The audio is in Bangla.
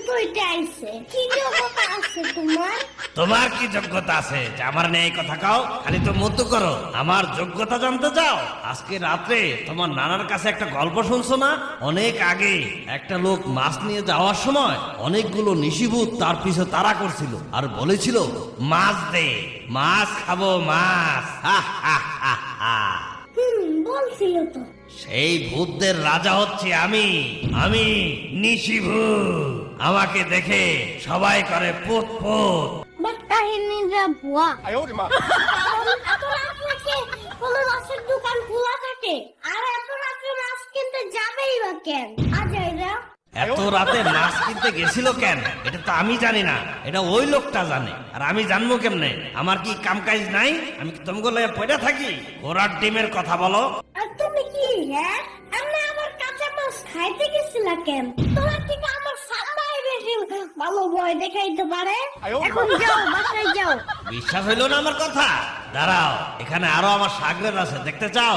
কইতে আইছে কি যোগ্যতা আছে তোমার? তোমার কি যোগ্যতা আছে যে আমার নিয়ে এই কথা কাও? খালি তো মতো করো। আমার যোগ্যতা জানতে চাও? আজকে রাত্রে তোমার নানার কাছে একটা গল্প শুনছো না? অনেক আগে একটা লোক মাছ নিয়ে যাওয়ার সময় অনেকগুলো নিশিভূত তার পিছে তাড়া করছিল আর বলেছিল, মাছ দে, মাছ খাবো, মাছ। হা হা হা হা। বলছিল তো। সেই ভূতদের রাজা হচ্ছে আমি নিশিভূত। আমাকে দেখে সবাই করে পুত পুত। বাট কাহিনীটা ভুয়া। কারণ এত রাত নাকি কোনো মাছের দোকান খোলা থাকে? আর এত রাতে মাছ কিনতে যাবেই বা কেন? আজাইরা এত রাতে মাছ কিনতে গেছিল কেন এটা তো আমি জানি না, এটা ওই লোকটা জানে। আর আমি জানবো কেমনে? আমার কি কাম কাজ নাই? আমি কি তোমাকে লয়ে পড়ে থাকি? ঘোড়ার ডিমের কথা বলো। আর তুমি কি হ্যাঁ আমরা আমার কাঁচা মাছ খাইতে গেছিলা কেন? তোমার থেকে আমার সাম্বাই বেশি ভালো ভয় দেখাইতে পারে। এখন যাও, বাসায় যাও। বিশ্বাস হইলো না আমার কথা? দাঁড়াও, এখানে আরো আমার সাগরের আছে, দেখতে চাও?